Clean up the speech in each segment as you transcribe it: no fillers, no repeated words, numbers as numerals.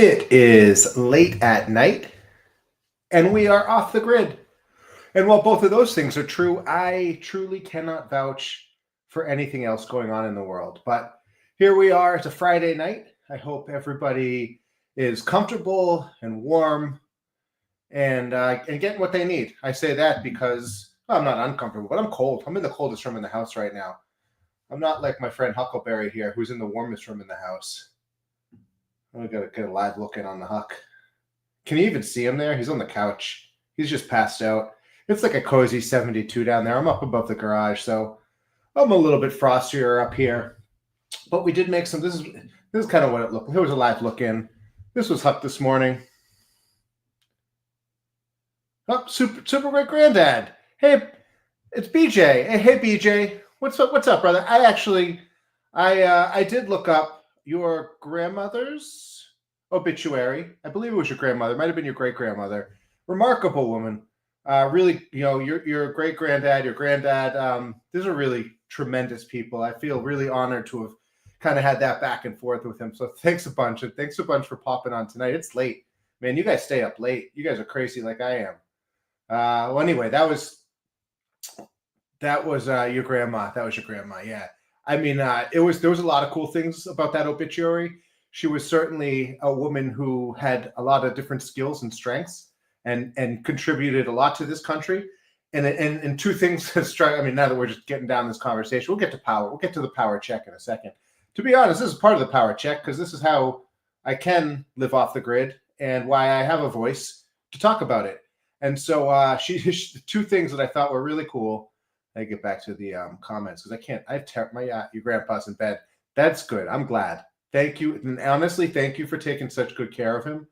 It is late at night, and we are off the grid. And while both of those things are true, I truly cannot vouch for anything else going on in the world. But here we are. It's a Friday night. I hope everybody is comfortable and warm and getting what they need. I say that because I'm not uncomfortable, but I'm cold. I'm in the coldest room in the house right now. I'm not like my friend Huckleberry here, who's in the warmest room in the house. I gotta get a live look in on the Huck. Can you even see him there? He's on the couch. He's just passed out. It's like a cozy 72 down there. I'm up above the garage, so I'm a little bit frostier up here. But we did make some. This is kind of what it looked like. Here was a live look in. This was Huck this morning. Oh, super great granddad. Hey, it's BJ. Hey, BJ. What's up, brother? I did look up your grandmother's obituary. I believe it was your grandmother. It might have been your great grandmother. Remarkable woman. Really, your great granddad, your granddad. These are really tremendous people. I feel really honored to have kind of had that back and forth with him. So thanks a bunch, and thanks a bunch for popping on tonight. It's late, man. You guys stay up late. You guys are crazy like I am. Well, anyway, that was your grandma. That was your grandma. Yeah. I mean, there was a lot of cool things about that obituary. She was certainly a woman who had a lot of different skills and strengths, and contributed a lot to this country. And two things that strike. I mean, now that we're just getting down this conversation, we'll get to power. We'll get to the power check in a second. To be honest, this is part of the power check because this is how I can live off the grid and why I have a voice to talk about it. And so two things that I thought were really cool. I get back to the comments because I can't. Your grandpa's in bed. That's good. I'm glad. Thank you. And honestly, thank you for taking such good care of him.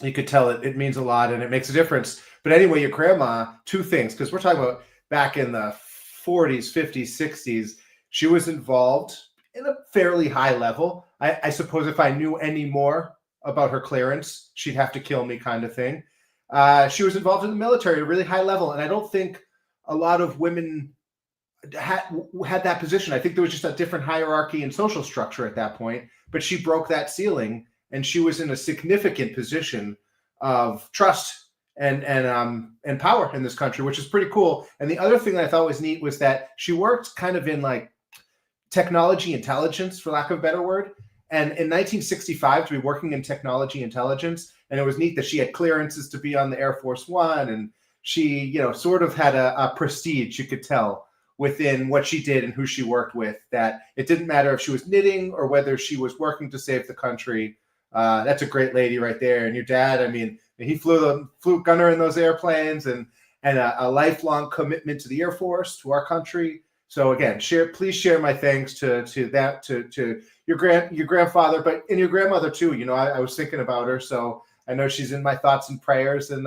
You could tell it means a lot and it makes a difference. But anyway, your grandma, two things, because we're talking about back in the 40s, 50s, 60s, she was involved in a fairly high level. I suppose if I knew any more about her clearance, she'd have to kill me kind of thing. She was involved in the military at a really high level, and I don't think a lot of women had that position. I think there was just a different hierarchy and social structure at that point, but she broke that ceiling, and she was in a significant position of trust and power in this country, which is pretty cool. And the other thing that I thought was neat was that she worked kind of in like technology intelligence, for lack of a better word. And in 1965, to be working in technology intelligence, and it was neat that she had clearances to be on the Air Force One, and she, sort of had a prestige, you could tell, within what she did and who she worked with, that it didn't matter if she was knitting or whether she was working to save the country. That's a great lady right there. And your dad, I mean, he flew gunner in those airplanes, and a lifelong commitment to the Air Force, to our country. So again, please share my thanks to your grandfather, but and your grandmother too. I was thinking about her, so I know she's in my thoughts and prayers, and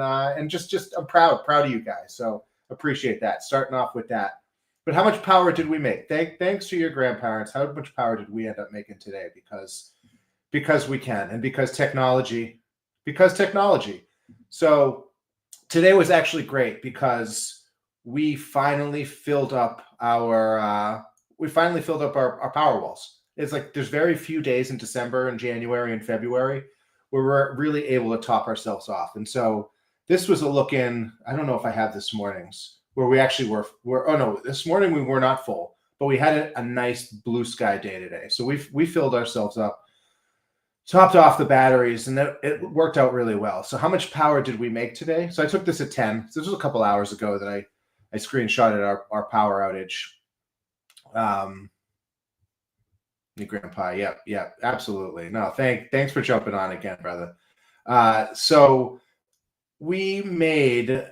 just I'm proud of you guys. So appreciate that. Starting off with that. But how much power did we make? Thanks to your grandparents, how much power did we end up making today? Because we can, and because technology. So today was actually great because we finally filled up our power walls. It's like there's very few days in December and January and February where we're really able to top ourselves off. And so this was a look in. I don't know if I have this morning's where we actually were. Oh no, this morning we were not full, but we had a nice blue sky day today. So we filled ourselves up, topped off the batteries, and it worked out really well. So how much power did we make today? So I took this at 10. So this was a couple hours ago that I screenshotted our power outage. Your grandpa, yeah, absolutely. No, thanks for jumping on again, brother. So we made,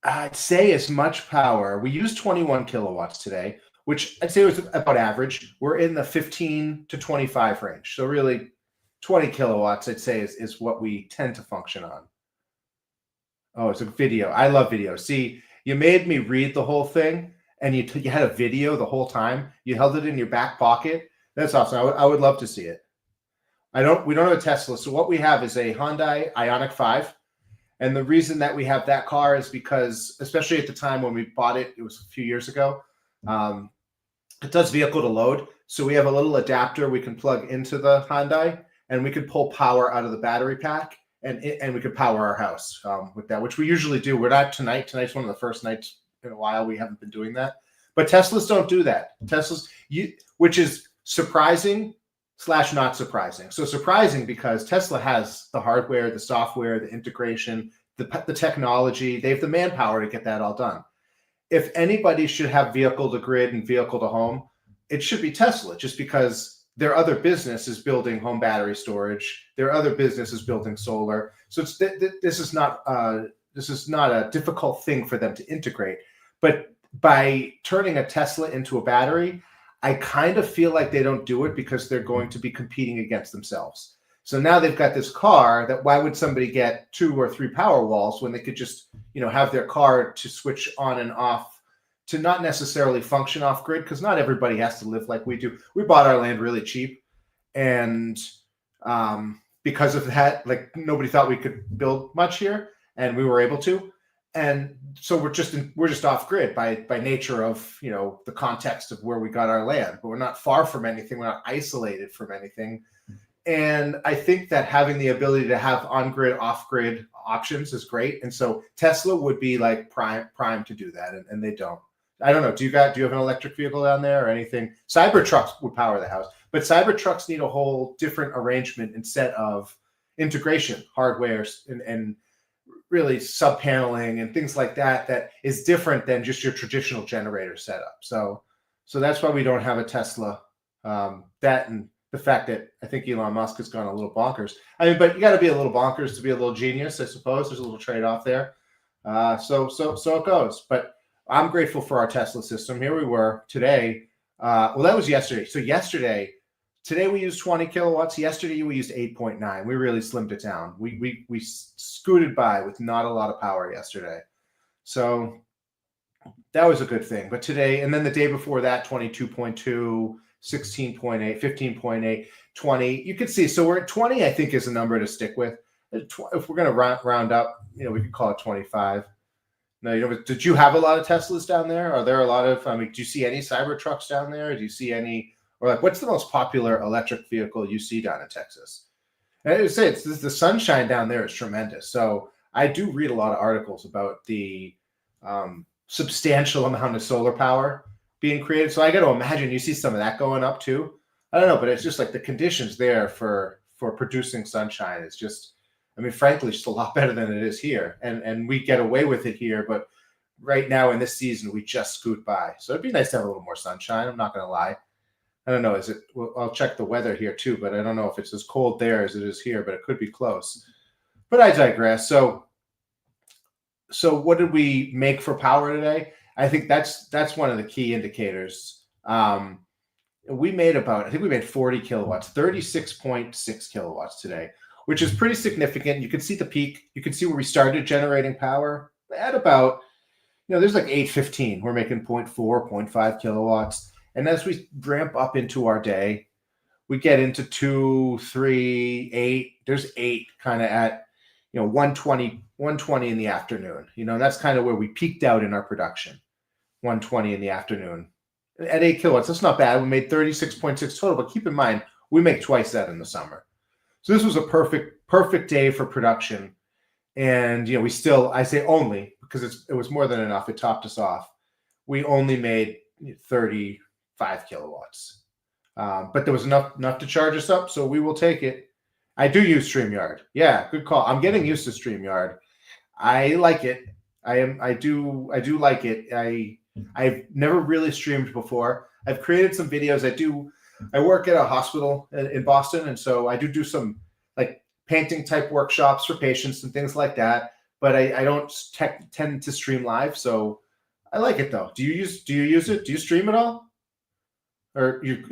I'd say, as much power. We used 21 kilowatts today, which I'd say was about average. We're in the 15 to 25 range. So really 20 kilowatts, I'd say, is what we tend to function on. Oh, it's a video. I love video. See, you made me read the whole thing, and you had a video the whole time. You held it in your back pocket. That's awesome. I would love to see it. We don't have a Tesla. So what we have is a Hyundai Ioniq 5. And the reason that we have that car is because, especially at the time when we bought it, it was a few years ago, it does vehicle to load. So we have a little adapter we can plug into the Hyundai, and we could pull power out of the battery pack, and we could power our house with that, which we usually do. We're not tonight. Tonight's one of the first nights in a while we haven't been doing that. But Teslas don't do that. Which is surprising / not surprising. So surprising because Tesla has the hardware, the software, the integration, the technology. They have the manpower to get that all done. If anybody should have vehicle to grid and vehicle to home, it should be Tesla, just because their other business is building home battery storage. Their other business is building solar. So this is not a difficult thing for them to integrate. But by turning a Tesla into a battery, I kind of feel like they don't do it because they're going to be competing against themselves. So now they've got this car that, why would somebody get 2 or 3 power walls when they could just, have their car to switch on and off, to not necessarily function off grid, because not everybody has to live like we do. We bought our land really cheap, and because of that, like, nobody thought we could build much here, and we were able to. And so we're just off grid by nature of the context of where we got our land, but we're not far from anything. We're not isolated from anything. And I think that having the ability to have on-grid, off-grid options is great. And so Tesla would be like prime to do that, and they don't. I don't know. Do you have an electric vehicle down there or anything? Cybertrucks would power the house, but Cybertrucks need a whole different arrangement and set of integration, hardware, and really sub-paneling and things like that is different than just your traditional generator setup. So that's why we don't have a Tesla. That, and the fact that I think Elon Musk has gone a little bonkers. I mean, but you got to be a little bonkers to be a little genius, I suppose. There's a little trade-off there. So it goes. But I'm grateful for our Tesla system. Here we were today. Well, that was yesterday. So today we used 20 kilowatts. Yesterday we used 8.9. We really slimmed it down. We scooted by with not a lot of power yesterday. So that was a good thing. But today, and then the day before that, 22.2, 16.8, 15.8, 20. You can see, so we're at 20, I think, is a number to stick with. If we're going to round up, we could call it 25. No, did you have a lot of Teslas down there? Are there a lot of, do you see any Cybertrucks down there? Do you see any, or like, what's the most popular electric vehicle you see down in Texas? And I would say the sunshine down there is tremendous. So I do read a lot of articles about the substantial amount of solar power being created. So I got to imagine you see some of that going up too. I don't know, but it's just like the conditions there for producing sunshine is just, frankly, just a lot better than it is here. And we get away with it here, but right now in this season, we just scoot by. So it'd be nice to have a little more sunshine. I'm not going to lie. I don't know. Well, I'll check the weather here too, but I don't know if it's as cold there as it is here, but it could be close. But I digress. So what did we make for power today? I think that's one of the key indicators. We made I think we made 40 kilowatts, 36.6 kilowatts today, which is pretty significant. You can see the peak. You can see where we started generating power at about, there's like 8:15. We're making 0.4, 0.5 kilowatts. And as we ramp up into our day, we get into 2, 3, 8. There's 8 kind of at, 120 in the afternoon. That's kind of where we peaked out in our production, 120 in the afternoon. At 8 kilowatts, that's not bad. We made 36.6 total, but keep in mind, we make twice that in the summer. So this was a perfect day for production. And, we still, I say only, because it was more than enough. It topped us off. We only made 35 kilowatts. But there was enough to charge us up, so we will take it. I do use StreamYard. Yeah, good call. I'm getting used to StreamYard. I like it. I do like it. I've never really streamed before. I've created some videos. I work at a hospital in Boston, and so I do some like painting type workshops for patients and things like that. But I don't tend to stream live, so I like it though. Do you use it? Do you stream at all? Or you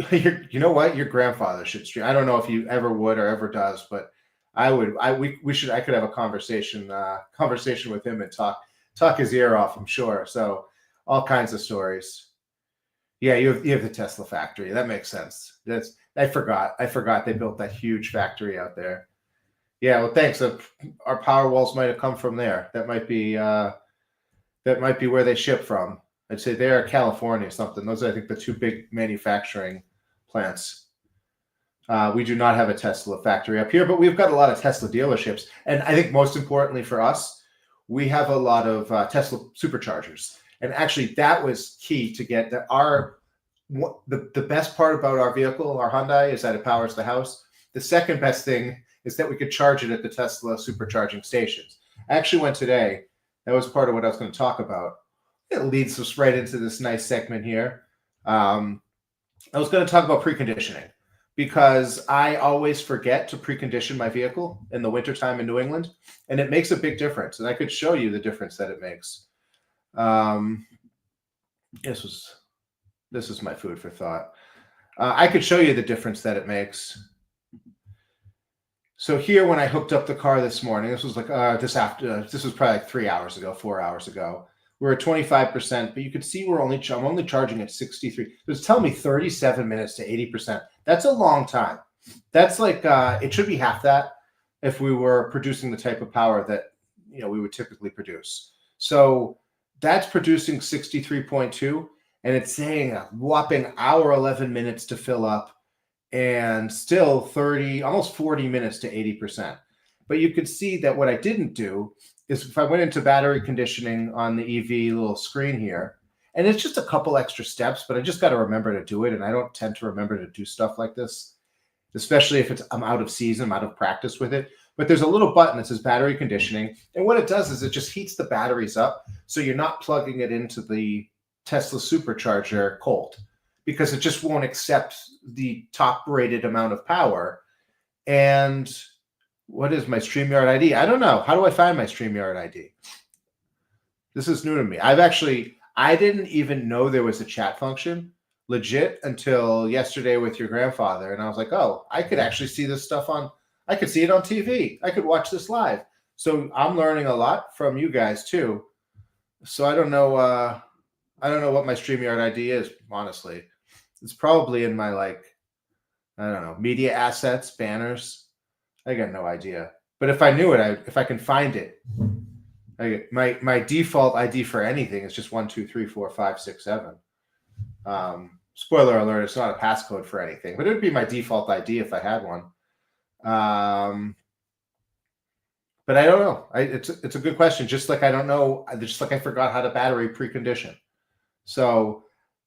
know what? Your grandfather should stream. I don't know if you ever would or ever does, but I would. I could have a conversation with him and talk his ear off, I'm sure. So all kinds of stories. Yeah, you have the Tesla factory. That makes sense. I forgot they built that huge factory out there. Yeah, well, thanks. Our power walls might have come from there. That might be where they ship from. I'd say they're California or something. Those are, I think, the 2 big manufacturing plants. We do not have a Tesla factory up here, but we've got a lot of Tesla dealerships. And I think most importantly for us, we have a lot of Tesla superchargers. And actually, that was key to get the best part about our vehicle, our Hyundai, is that it powers the house. The second best thing is that we could charge it at the Tesla supercharging stations. I actually went today. That was part of what I was going to talk about. It leads us right into this nice segment here. I was going to talk about preconditioning because I always forget to precondition my vehicle in the wintertime in New England, and it makes a big difference. And I could show you the difference that it makes. This is my food for thought. I could show you the difference that it makes. So here, when I hooked up the car this morning, this was like this was probably like 3 hours ago, 4 hours ago. We're at 25%, but you can see I'm only charging at 63. It's telling me 37 minutes to 80%. That's a long time. That's like it should be half that if we were producing the type of power that we would typically produce. So that's producing 63.2, and it's saying a whopping hour 11 minutes to fill up, and still 30, almost 40 minutes to 80%. But you can see that what I didn't do is if I went into battery conditioning on the EV little screen here, and it's just a couple extra steps, but I just got to remember to do it. And I don't tend to remember to do stuff like this, especially if I'm out of season, I'm out of practice with it. But there's a little button that says battery conditioning. And what it does is it just heats the batteries up. So you're not plugging it into the Tesla supercharger cold, because it just won't accept the top rated amount of power. And what is my StreamYard ID? I don't know. How do I find my StreamYard ID? This is new to me. I didn't even know there was a chat function legit until yesterday with your grandfather. And I was like, oh, I could actually see this stuff I could see it on TV. I could watch this live. So I'm learning a lot from you guys too. So I don't know what my StreamYard ID is, honestly. It's probably in my, I don't know, media assets, banners. I got no idea. But if I knew it, if I can find it, my default ID for anything is just 1, 2, 3, 4, 5, 6, 7. Spoiler alert: it's not a passcode for anything, but it would be my default ID if I had one. But I don't know. It's a good question. Just like I don't know. Just like I forgot how to battery precondition. So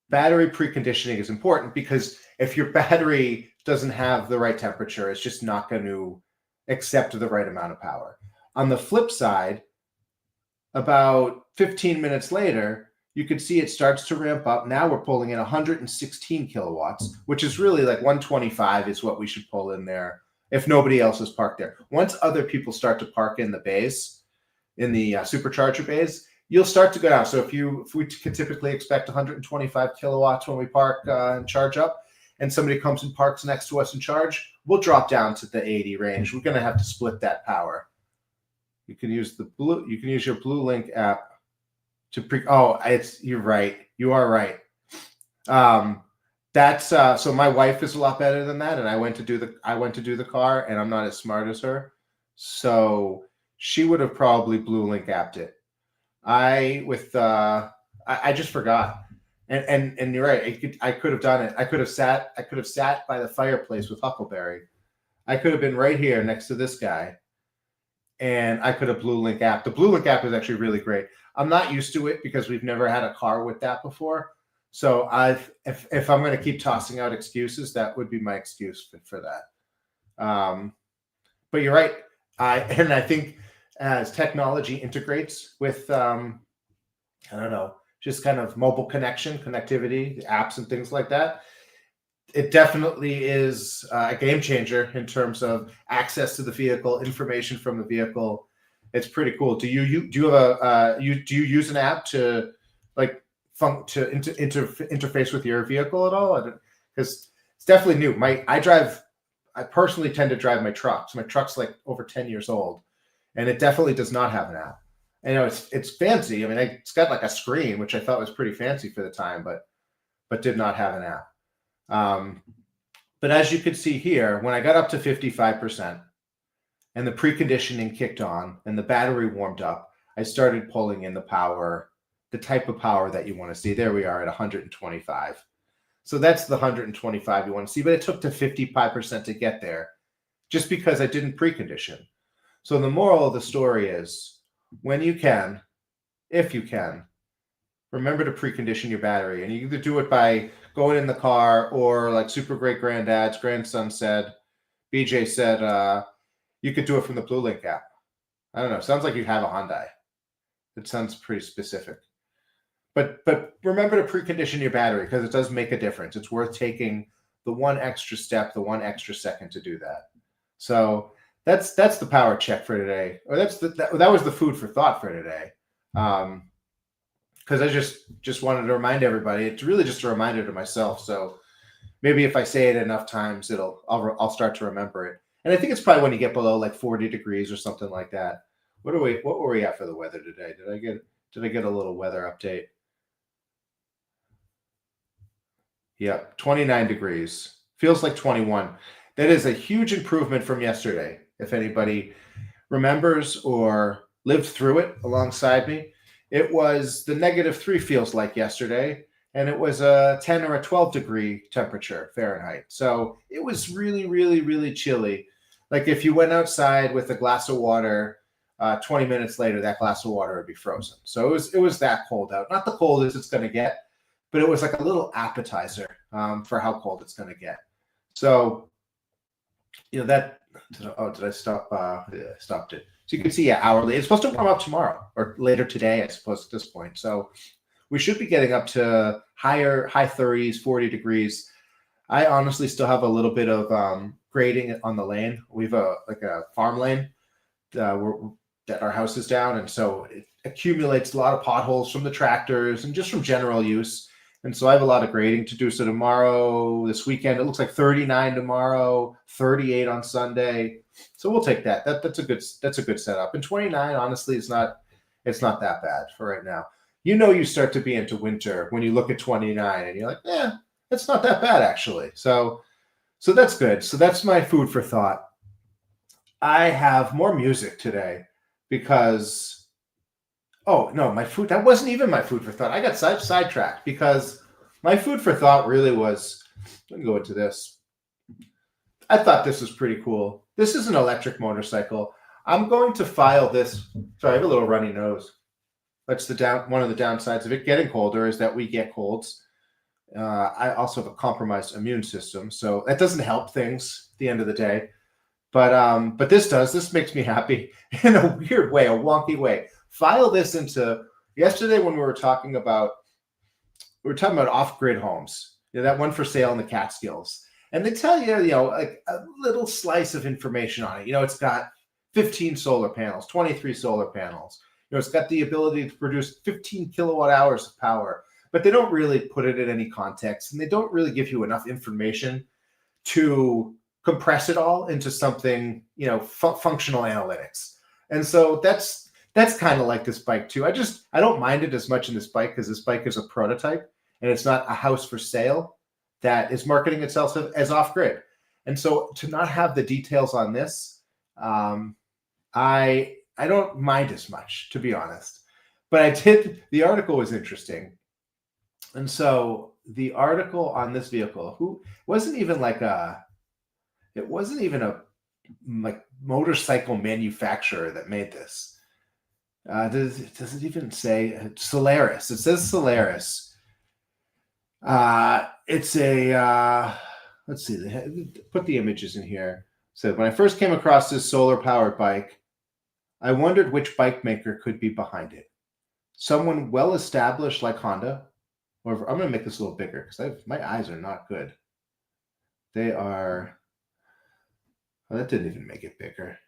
battery preconditioning is important, because if your battery doesn't have the right temperature, it's just not going to accept the right amount of power. On the flip side, about 15 minutes later, you can see it starts to ramp up. Now we're pulling in 116 kilowatts, which is really like 125 is what we should pull in there if nobody else is parked there. Once other people start to park in the bays, in the supercharger bays, you'll start to go down. So if we can typically expect 125 kilowatts when we park and charge up, and somebody comes and parks next to us and charge, we'll drop down to the 80 range. We're going to have to split that power. You can use your Blue Link app to you're right. You are right. That's so my wife is a lot better than that, and I went to do the car, and I'm not as smart as her, so she would have probably Blue Link apped it. I just forgot. And you're right. I could have done it. I could have sat by the fireplace with Huckleberry. I could have been right here next to this guy, and I could have Blue Link app. The Blue Link app is actually really great. I'm not used to it because we've never had a car with that before. So if I'm going to keep tossing out excuses, that would be my excuse for that. But you're right. I think as technology integrates with I don't know, just kind of mobile connectivity, the apps and things like that, it definitely is a game changer in terms of access to the vehicle, information from the vehicle. It's pretty cool. Do you use an app to interface with your vehicle at all? Because it's definitely new. I personally tend to drive my truck. So my truck's like over 10 years old, and it definitely does not have an app. I know it's fancy. I mean, it's got like a screen, which I thought was pretty fancy for the time, but did not have an app. But as you can see here, when I got up to 55% and the preconditioning kicked on and the battery warmed up, I started pulling in the power, the type of power that you want to see. There we are at 125. So that's the 125 you want to see, but it took to 55% to get there just because I didn't precondition. So the moral of the story is when you can, if you can, remember to precondition your battery. And you either do it by going in the car or like super great granddad's grandson said, BJ said, you could do it from the Blue Link app. I don't know. Sounds like you have a Hyundai. It sounds pretty specific. But remember to precondition your battery because it does make a difference. It's worth taking the one extra step, the one extra second to do that. So that's the power check for today. Or that was the food for thought for today. Because I just wanted to remind everybody. It's really just a reminder to myself. So maybe if I say it enough times, I'll start to remember it. And I think it's probably when you get below like 40 degrees or something like that. What were we at for the weather today? Did I get a little weather update? Yep, 29 degrees. Feels like 21. That is a huge improvement from yesterday. If anybody remembers or lived through it alongside me, it was the -3 feels like yesterday, and it was a 10 or a 12 degree temperature Fahrenheit. So it was really, really, really chilly. Like if you went outside with a glass of water, 20 minutes later, that glass of water would be frozen. So it was that cold out. Not the coldest it's going to get, but it was like a little appetizer for how cold it's going to get. So, did I stop? Yeah, I stopped it. So you can see, hourly. It's supposed to warm up tomorrow or later today, I suppose, at this point. So we should be getting up to high 30s, 40 degrees. I honestly still have a little bit of grading on the lane. We have a farm lane that our house is down, and so it accumulates a lot of potholes from the tractors and just from general use. And so I have a lot of grading to do. So tomorrow, this weekend, it looks like 39 tomorrow, 38 on Sunday. So we'll take that. That's a good setup. And 29, honestly, it's not that bad for right now. You start to be into winter when you look at 29 and you're like, it's not that bad actually. So that's good. So that's my food for thought. I have more music today because that wasn't even my food for thought. I got sidetracked because my food for thought really was, let me go into this. I thought this was pretty cool. This is an electric motorcycle. I'm going to file this. Sorry, I have a little runny nose. That's one of the downsides of it getting colder is that we get colds. I also have a compromised immune system, so that doesn't help things at the end of the day. But this does. This makes me happy in a weird way, a wonky way. File this into yesterday when we were talking about off-grid homes. That one for sale in the Catskills, and they tell you, like a little slice of information on it. It's got 15 solar panels, 23 solar panels. It's got the ability to produce 15 kilowatt hours of power, but they don't really put it in any context, and they don't really give you enough information to compress it all into something, functional analytics. And so that's kind of like this bike too. I don't mind it as much in this bike because this bike is a prototype and it's not a house for sale that is marketing itself as off-grid. And so to not have the details on this, I don't mind as much, to be honest. But the article was interesting. And so the article on this vehicle, wasn't even a motorcycle manufacturer that made this. Does it even say Solaris? It says Solaris. It's a let's see. Put the images in here. So when I first came across this solar-powered bike, I wondered which bike maker could be behind it. Someone well-established like Honda, or I'm going to make this a little bigger because my eyes are not good. They are. Well, that didn't even make it bigger.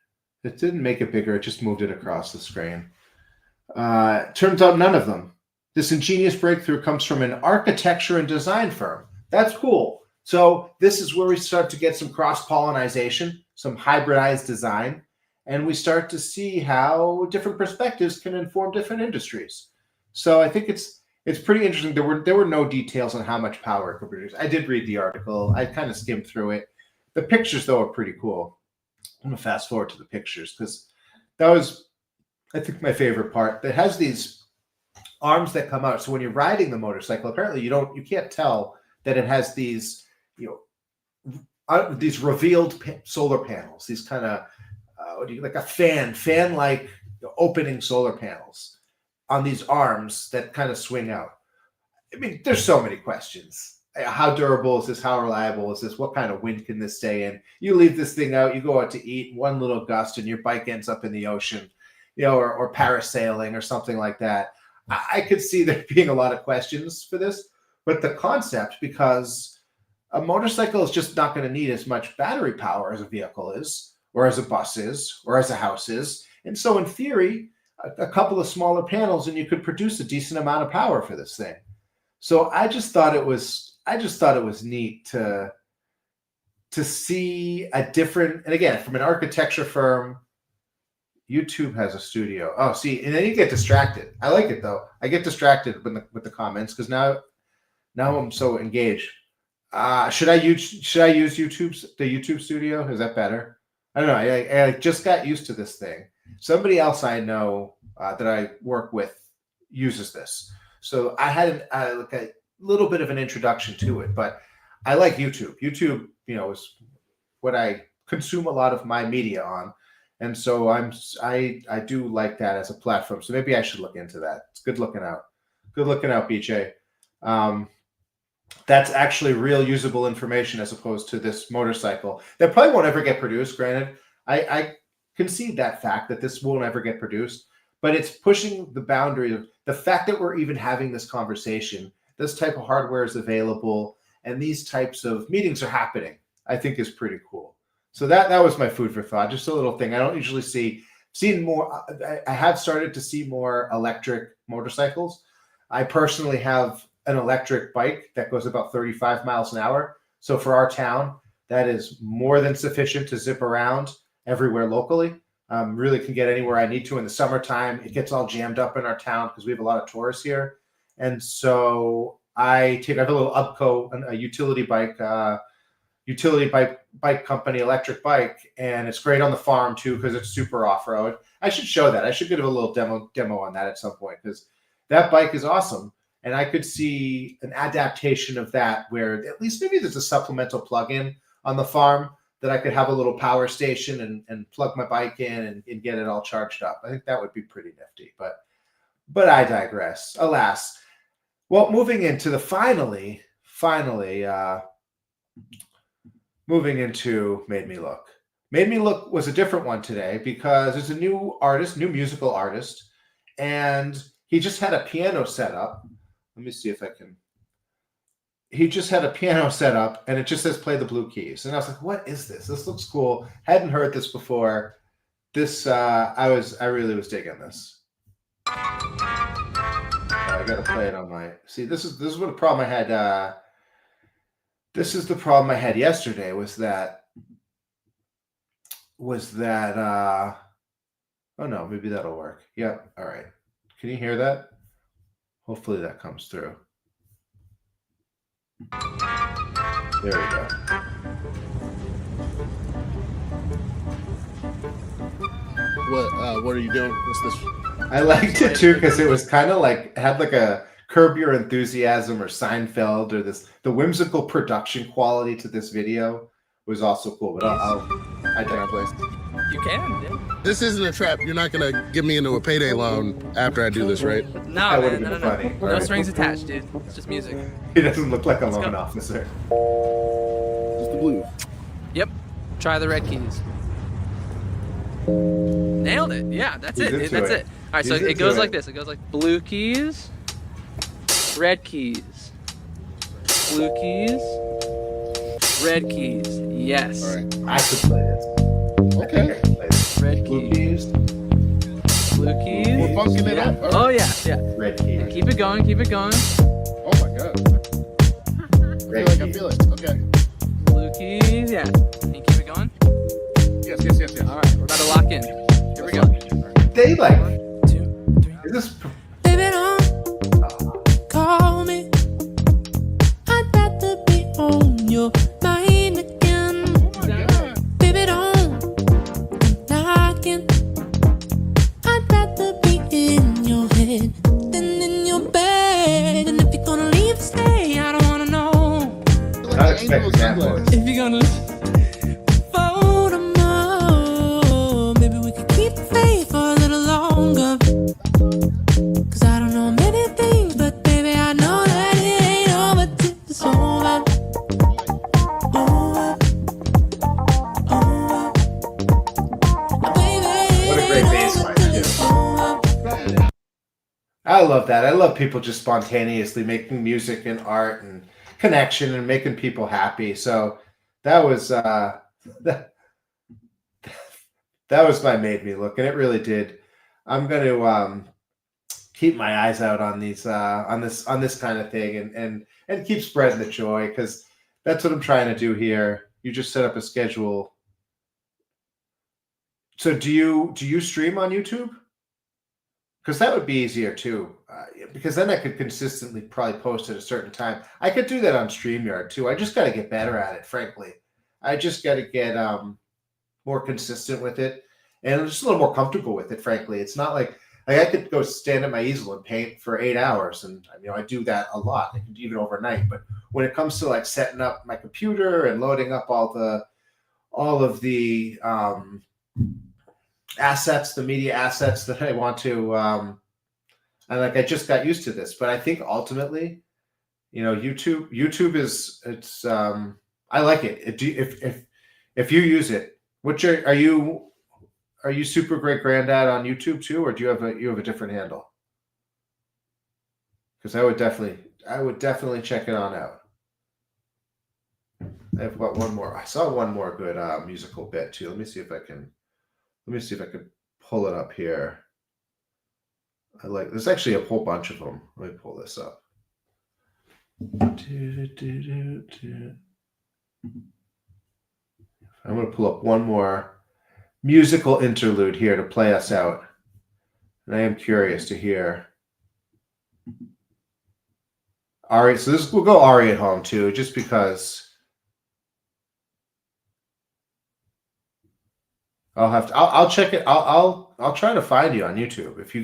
It didn't make it bigger. It just moved it across the screen. Turns out none of them. This ingenious breakthrough comes from an architecture and design firm. That's cool. So this is where we start to get some cross-pollination, some hybridized design, and we start to see how different perspectives can inform different industries. So I think it's pretty interesting. There were no details on how much power it could produce. I did read the article. I kind of skimmed through it. The pictures, though, are pretty cool. I'm going to fast forward to the pictures because that was, I think, my favorite part. It has these arms that come out. So when you're riding the motorcycle, apparently you can't tell that it has these, these revealed solar panels, these kind of like a fan-like opening solar panels on these arms that kind of swing out. I mean, there's so many questions. How durable is this? How reliable is this? What kind of wind can this stay in? You leave this thing out, you go out to eat, one little gust, and your bike ends up in the ocean, or parasailing or something like that. I could see there being a lot of questions for this, but the concept, because a motorcycle is just not going to need as much battery power as a vehicle is, or as a bus is, or as a house is. And so in theory, a couple of smaller panels and you could produce a decent amount of power for this thing. So I just thought it was neat to see a different, and again, from an architecture firm. YouTube has a studio. Oh, see, and then you get distracted. I like it though. I get distracted with the comments because now I'm so engaged. Should I use the YouTube studio? Is that better? I don't know. I just got used to this thing. Somebody else I know that I work with uses this, so I had like a little bit of an introduction to it. But I like YouTube. YouTube, is what I consume a lot of my media on, and so I do like that as a platform. So maybe I should look into that. It's good looking out. Good looking out, BJ. That's actually real usable information as opposed to this motorcycle that probably won't ever get produced. Granted, I concede that fact that this won't ever get produced, but it's pushing the boundary of the fact that we're even having this conversation. This type of hardware is available and these types of meetings are happening, I think is pretty cool. So that was my food for thought. Just a little thing. I don't usually seen more. I have started to see more electric motorcycles. I personally have an electric bike that goes about 35 miles an hour. So for our town, that is more than sufficient to zip around everywhere locally. Really can get anywhere I need to in the summertime. It gets all jammed up in our town because we have a lot of tourists here. And so I have a little Ubco, a utility bike company, electric bike. And it's great on the farm too, because it's super off-road. I should show that. I should give a little demo on that at some point, because that bike is awesome. And I could see an adaptation of that where at least maybe there's a supplemental plug-in on the farm that I could have a little power station and plug my bike in and get it all charged up. I think that would be pretty nifty, but I digress. Alas. Well, moving into the finally, moving into Made Me Look. Made Me Look was a different one today because it's a new musical artist, and he just had a piano set up. Let me see if I can. He just had a piano set up and it just says play the Blue Keys. And I was like, what is this? This looks cool. Hadn't heard this before. This, I really was digging this. I got to play it on my, see, this is what the problem I had. This is the problem I had yesterday was that, oh no, maybe that'll work. Yep. All right. Can you hear that? Hopefully that comes through. There we go. What are you doing? What's this? I liked it too because it was kind of like, had like a Curb Your Enthusiasm or Seinfeld, or the whimsical production quality to this video was also cool. But I digress. You can, yeah. This isn't a trap. You're not gonna give me into a payday loan after I do this, right? No, man, no. Funny. No Right. strings attached, dude. It's just music. He doesn't look like a loan officer. Just the blue. Yep. Try the red keys. Nailed it. Yeah, that's it. Dude. That's it. All right, so it goes like this. It goes like blue keys, red keys, blue keys, red keys. Yes. All right. I could play this. Okay. Red Blue keys. Blue keys. We're funking it up. Oh yeah, yeah. Red keys. Keep it going. Keep it going. Oh my god. I feel it. Okay. Blue keys. Yeah. Can you keep it going? Yes. All right, we're about to lock in. Here we go. They like. 1, 2, 3. Is this? Baby, don't call me. I'd rather be on your mind again. Oh my god. Baby, don't come knocking. I'd rather be in your head than in your bed. And if you're gonna leave, stay. I don't wanna know. I love that. I love people just spontaneously making music and art and connection and making people happy. So that was that, that was my made me look, and it really did. I'm going to keep my eyes out on these on this kind of thing, and keep spreading the joy, because that's what I'm trying to do here. You just set up a schedule. So do you stream on YouTube? Because that would be easier too. Because then I could consistently probably post at a certain time. I could do that on StreamYard too. I just got to get better at it, frankly. I just got to get more consistent with it, and I'm just a little more comfortable with it, frankly. It's not like I could go stand at my easel and paint for 8 hours, and I do that a lot. I can do even overnight. But when it comes to like setting up my computer and loading up all of the assets, the media assets that I want to, I just got used to this. But I think ultimately, YouTube is I like it. If you use it, are you Super Great Granddad on YouTube too, or do you have a different handle? Because I would definitely check it on out. I've got one more. I saw one more good musical bit too. Let me see if I can pull it up here. There's actually a whole bunch of them. Let me pull this up. I'm going to pull up one more musical interlude here to play us out. And I am curious to hear Ari. So we'll go Ari at Home too, just because I'll check it. I'll try to find you on YouTube. If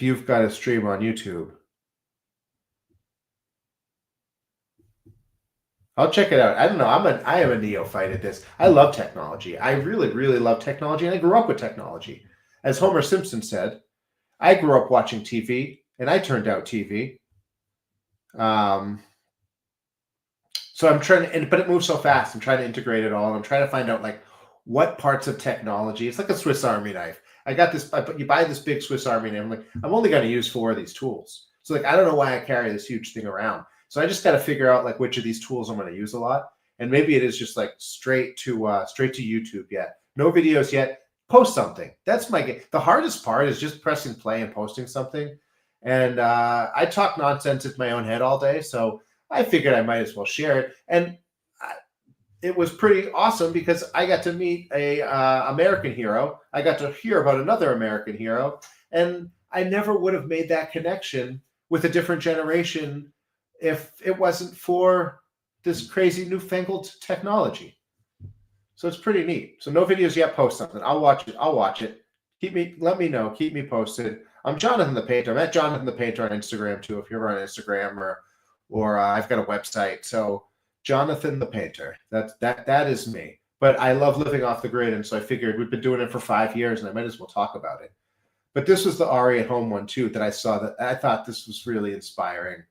you've got a stream on YouTube, I'll check it out. I don't know. I am a neophyte at this. I love technology. I really, really love technology, and I grew up with technology. As Homer Simpson said, I grew up watching TV, and I turned out TV. So I'm trying but it moves so fast. I'm trying to integrate it all. And I'm trying to find out like what parts of technology. It's like a Swiss Army knife. I got this. You buy this big Swiss Army knife. I'm like, I'm only going to use 4 of these tools. So like, I don't know why I carry this huge thing around. So I just got to figure out like which of these tools I'm going to use a lot. And maybe it is just like straight to YouTube yet. No videos yet. Post something. That's the hardest part is just pressing play and posting something. And I talk nonsense in my own head all day. So I figured I might as well share it. And it was pretty awesome because I got to meet a American hero. I got to hear about another American hero. And I never would have made that connection with a different generation if it wasn't for this crazy newfangled technology. So it's pretty neat. So no videos yet. Post something. I'll watch it. Let me know. Keep me posted. I'm Jonathan the Painter. I'm at Jonathan the Painter on Instagram too. If you're on Instagram or I've got a website. So Jonathan the Painter. That is me. But I love living off the grid, and so I figured we've been doing it for 5 years, and I might as well talk about it. But this was the Ari at Home one too that I saw that I thought this was really inspiring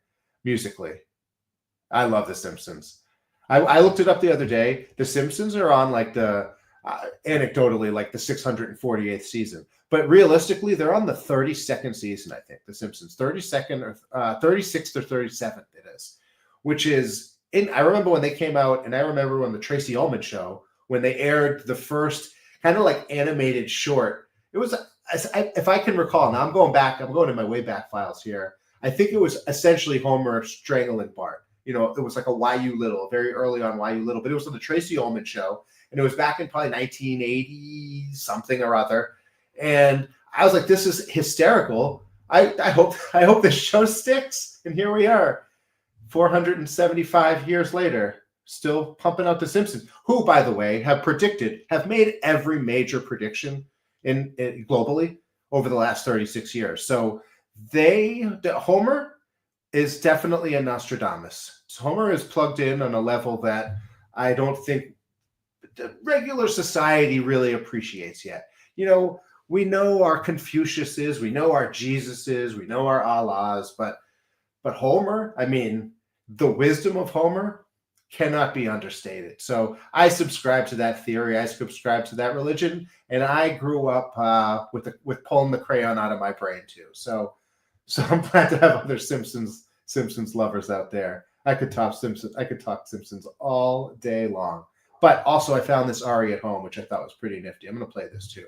musically. I love The Simpsons. I looked it up the other day. The Simpsons are on like the anecdotally like the 648th season, but realistically they're on the 32nd season. I think The Simpsons 32nd or 36th or 37th it is, which is I remember when they came out, and I remember when the Tracy Ullman show, when they aired the first kind of like animated short. It was, if I can recall, now I'm going to my way back files here. I think it was essentially Homer strangling Bart. It was like a Why You Little, very early on Why You Little, but it was on the Tracy Ullman show, and it was back in probably 1980 something or other. And I was like, this is hysterical. I hope this show sticks. And here we are, 475 years later, still pumping out The Simpsons, who, by the way, have made every major prediction in globally over the last 36 years. So Homer is definitely a Nostradamus. So Homer is plugged in on a level that I don't think the regular society really appreciates yet. We know our Confuciuses, we know our Jesuses, we know our Allahs, but Homer, I mean, the wisdom of Homer cannot be understated. So I subscribe to that theory. I subscribe to that religion, and I grew up with pulling the crayon out of my brain too. So I'm glad to have other Simpsons lovers out there. I could talk Simpsons all day long. But also, I found this Ari at Home, which I thought was pretty nifty. I'm going to play this too.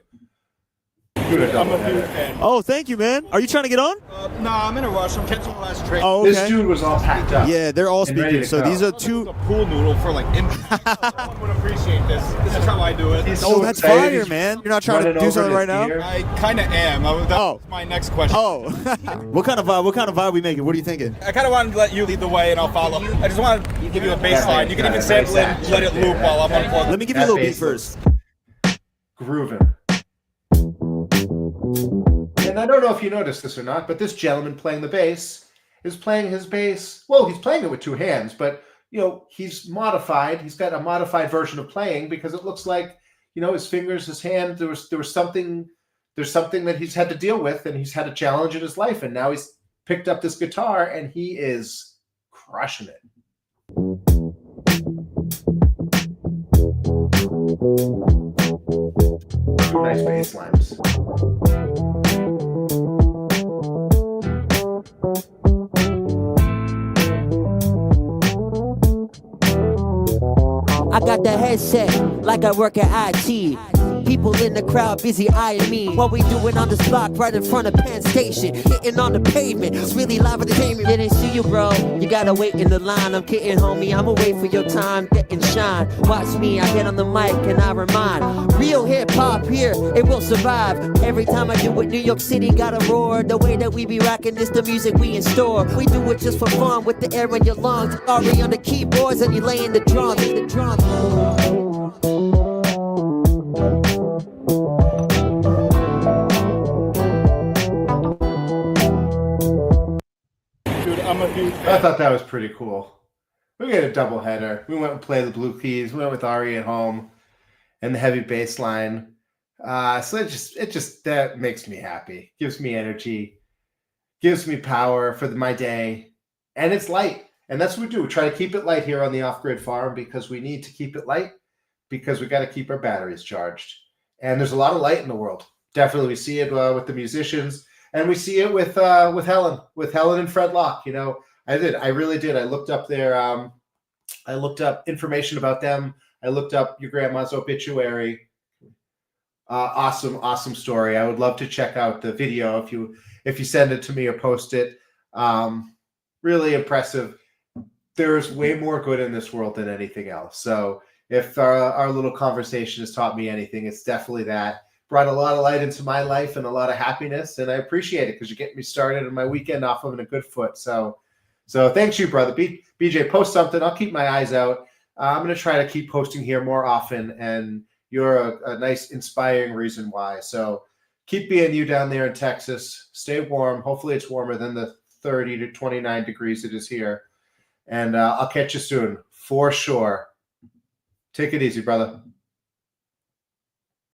Oh, thank you, man. Are you trying to get on? Nah, I'm in a rush. I'm catching the last train. Oh, okay. This dude was all packed up. Yeah, they're all speaking. So these are two. A pool noodle for like. Someone would appreciate this. This is how I do it. Oh, that's fire, man. You're not trying to do something right now? I kind of am. That's my next question. Oh, what kind of vibe we making? What are you thinking? I kind of wanted to let you lead the way, and I'll follow. I just want to give you a bass line. You can even sample it and let it loop while I'm unplugged. Let me give you a little beat first. Grooving. And I don't know if you noticed this or not, but this gentleman playing the bass is playing his bass. Well, he's playing it with two hands, but he's modified. He's got a modified version of playing because it looks like his fingers, his hand. There's something that he's had to deal with, and he's had a challenge in his life, and now he's picked up this guitar and he is crushing it. Two nice bass lines. I got the headset like I work at IT. People in the crowd busy eyeing me. What we doing on this block right in front of Penn Station, hitting on the pavement. It's really live entertainment. Didn't see you, bro. You gotta wait in the line. I'm kidding, homie. I'ma wait for your time, getting shine. Watch me, I get on the mic and I remind. Real hip hop here, it will survive. Every time I do it, New York City gotta roar. The way that we be rocking this, the music we in store. We do it just for fun with the air in your lungs. Ari on the keyboards and you laying the drums. I thought that was pretty cool. We got a double header. We went and played the Blue Keys. We went with Ari at Home and the heavy bass line. So it just that makes me happy. Gives me energy. Gives me power for my day. And it's light. And that's what we do. We try to keep it light here on the Off-Grid Farm because we need to keep it light because we got to keep our batteries charged. And there's a lot of light in the world. Definitely we see it with the musicians. And we see it with Helen and Fred Locke. I really did. I looked up I looked up information about them. I looked up your grandma's obituary. Awesome story. I would love to check out the video if you send it to me or post it. Really impressive. There's way more good in this world than anything else. So if our little conversation has taught me anything, it's definitely that. Brought a lot of light into my life and a lot of happiness, and I appreciate it because you're getting me started on my weekend off on a good foot. So thanks you, brother. BJ, post something. I'll keep my eyes out. I'm going to try to keep posting here more often, and you're a nice, inspiring reason why. So keep being you down there in Texas. Stay warm. Hopefully it's warmer than the 30 to 29 degrees it is here. And I'll catch you soon, for sure. Take it easy, brother.